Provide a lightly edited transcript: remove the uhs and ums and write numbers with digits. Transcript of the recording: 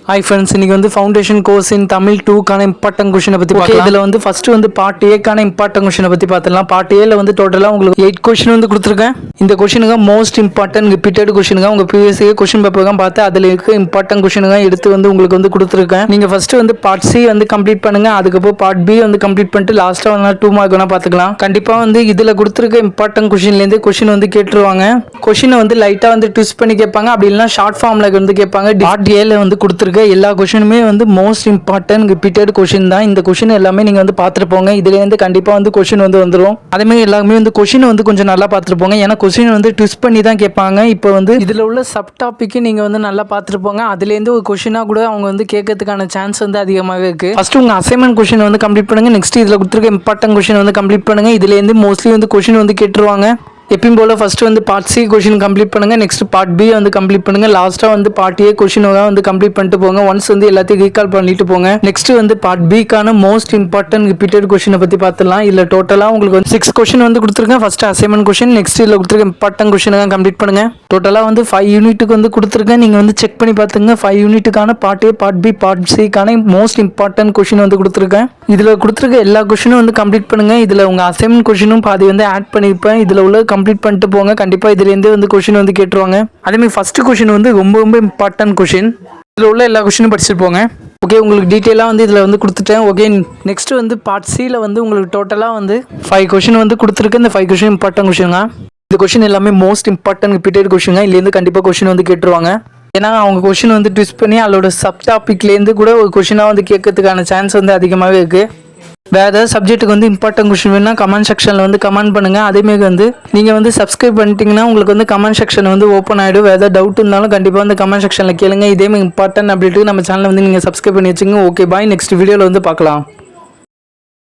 Hi friends, இன்னைக்கு வந்து foundation course in Tamil 2க்கான இம்பார்ட்டன்ட் கொஷினை பற்றி பார்க்கலாம். இதில் வந்து ஃபர்ஸ்ட் வந்து பார்ட் ஏக்கான இம்பார்ட்டன்ட் கொஷினை பற்றி பார்த்துலாம். பார்ட் ஏல வந்து டோட்டலாக உங்களுக்கு 8 கொஷின் வந்து கொடுத்துருக்கேன். இந்த கொஷினுங்க மோஸ்ட் இம்பார்ட்டன்ட் ரிப்பீட்டட் கொஷினுங்க. உங்கள் ப்ரீவியஸ் கொஷின் பேப்பர் தான் பார்த்து அதில் இருக்க இம்பார்ட்டன்ட் கொஷினுங்க எடுத்து வந்து உங்களுக்கு வந்து கொடுத்துருக்கேன். நீங்கள் ஃபர்ஸ்ட் வந்து பார்ட் சி வந்து கம்ப்ளீட் பண்ணுங்க. அதுக்கப்புறம் பார்ட் பி வந்து கம்ப்ளீட் பண்ணிட்டு லாஸ்ட்டாக வந்து 2 மார்க் வேணால் பார்த்துக்கலாம். கண்டிப்பாக வந்து இதில் கொடுத்துருக்க இம்பார்ட்டன்ட் கொஷின்லேருந்து கொஷின் வந்து கேட்டுருவாங்க. கொஷினை வந்து லைட்டாக வந்து ட்விஸ்ட் பண்ணி கேட்பாங்க. அப்படி இல்லைனா ஷார்ட் ஃபார்மில் வந்து கேட்பாங்க. பார்ட் ஏல வந்து கொடுத்துருக்க எல்லா கொஷினுமே வந்து மோஸ்ட் இம்பார்ட்டன்ட் ரிப்பீட்டட் கொஷின் தான். இந்த கொஷின் எல்லாமே நீங்க வந்து பார்த்துட்டு போங்க. இதுல இருந்து கண்டிப்பா வந்து கொஷின் வந்து வந்துரும். அதே மாதிரி எல்லாமே வந்து கொஷின் வந்து கொஞ்சம் நல்லா பார்த்துட்டு போங்க. ஏன்னா கொஷின் வந்து ட்விஸ்ட் பண்ணி தான் கேட்பாங்க. இப்போ வந்து இதுல உள்ள சப் டாபிக் நீங்க வந்து நல்லா பார்த்துட்டு போங்க. அதுல இருந்து ஒரு கொஷினா கூட அவங்க வந்து கேட்கறதுக்கான சான்ஸ் வந்து அதிகமாகவே இருக்கு. ஃபர்ஸ்ட் உங்க அசைன்மெண்ட் கொஷின் வந்து கம்ப்ளீட் பண்ணுங்க. நெக்ஸ்ட் இதுல கொடுத்துருக்க இம்பார்ட்டன்ட் கொஷின் வந்து கம்ப்ளீட் பண்ணுங்க. இதுல இருந்து மோஸ்ட்லி வந்து கொஷின் வந்து கேட்டுருவாங்க. எப்பயும் போல ஃபர்ஸ்ட் வந்து பார்ட் சி கொஷின் கம்ப்ளீட் பண்ணுங்க. நெக்ஸ்ட் பார்ட் பி வந்து கம்ப்ளீட் பண்ணுங்க. லாஸ்டா வந்து பார்ட் ஏ கொஷின் வந்து கம்ப்ளீட் பண்ணிட்டு போங்க. ஒன்ஸ் வந்து எல்லாத்தையும் ரீகால் பண்ணிட்டு போங்க. நெக்ஸ்ட் வந்து பார்ட் பிக்கான மோஸ்ட் இம்பார்ட்டன்ட் ரிப்பீட்டட் கொஷினை பத்தி பார்த்துலாம். இல்ல டோட்டலா உங்களுக்கு வந்து 6 கொஷின் வந்து கொடுத்துருக்கேன். ஃபர்ஸ்ட் அசைன்மெண்ட் கொஷின், நெக்ஸ்ட் இதுல கொடுத்துருக்க இம்பார்ட்டன்ட் கொஷின் கம்ப்ளீட் பண்ணுங்க. டோட்டலா வந்து 5 யூனிட்டுக்கு வந்து கொடுத்துருக்கேன். நீங்க வந்து செக் பண்ணி பார்த்துங்க. 5 யூனிட்டுக்கான part A, part B, part சிக்கான மோஸ்ட் இம்பார்ட்டன்ட் கொஷின் வந்து கொடுத்துருக்கேன். இதுல கொடுத்துருக்க எல்லா கொஷினும் வந்து கம்ப்ளீட் பண்ணுங்க. இதுல உங்க அசைன்மெண்ட் கொஷினும் பாதி வந்து ஆட் பண்ணிருப்பேன். இதுல உள்ள கம்ப்ளீட் பண்ணிட்டு போங்க. கண்டிப்பா இதுலேருந்து வந்து கொஷின் வந்து கேட்டுருவாங்க. அதேமாதிரி ஃபர்ஸ்ட் கொஷின் வந்து ரொம்ப இம்பார்ட்டன்ட் கொஷின். இதில் உள்ள எல்லா கொஷினும் படிச்சுட்டு போங்க. ஓகே, உங்களுக்கு டீட்டெயிலாக வந்து இதில் வந்து கொடுத்துட்டேன். ஓகே, நெக்ஸ்ட் வந்து பார்ட் சியில் வந்து உங்களுக்கு டோட்டலாக வந்து 5 கொஷின் வந்து கொடுத்துருக்கு. இந்த 5 கொஷின் இம்பார்ட்டன்ட் கொஷினுங்க. இந்த கொஷின் எல்லாமே மோஸ்ட் இம்பார்ட்டன்ட் ரிப்பீட்டட் கொஷினுங்க. இதுலேருந்து கண்டிப்பாக கொஷின் வந்து கேட்டுருவாங்க. ஏன்னா அவங்க கொஷின் வந்து ட்விஸ்ட் பண்ணி அதோட சப் டாபிக்லேருந்து கூட ஒரு கொஷினாக வந்து கேட்கறதுக்கான சான்ஸ் வந்து அதிகமாகவே இருக்குது. வேறு ஏதாவது சப்ஜெக்ட்டுக்கு வந்து இம்பார்ட்டன்ட் கொஷின் வேணும்னா கமெண்ட் செக்ஷனில் வந்து கமெண்ட் பண்ணுங்கள். அதேமாரி வந்து நீங்கள் வந்து சப்ஸ்கிரைப் பண்ணிட்டீங்கன்னா உங்களுக்கு வந்து கமெண்ட் செக்ஷன் வந்து ஓப்பன் ஆகிடும். வேறு ஏதாவது டவுட் இருந்தாலும் கண்டிப்பாக வந்து கமெண்ட் செக்ஷனில் கேளுங்க. இதேமாதிரி இம்பார்ட்டன்ட் அப்படின்ட்டு நம்ம சேனலை வந்து நீங்கள் சப்ஸ்கிரைப் பண்ணி வச்சுங்க. ஓகே, பாய். நெக்ஸ்ட் வீடியோவில் வந்து பார்க்கலாம்.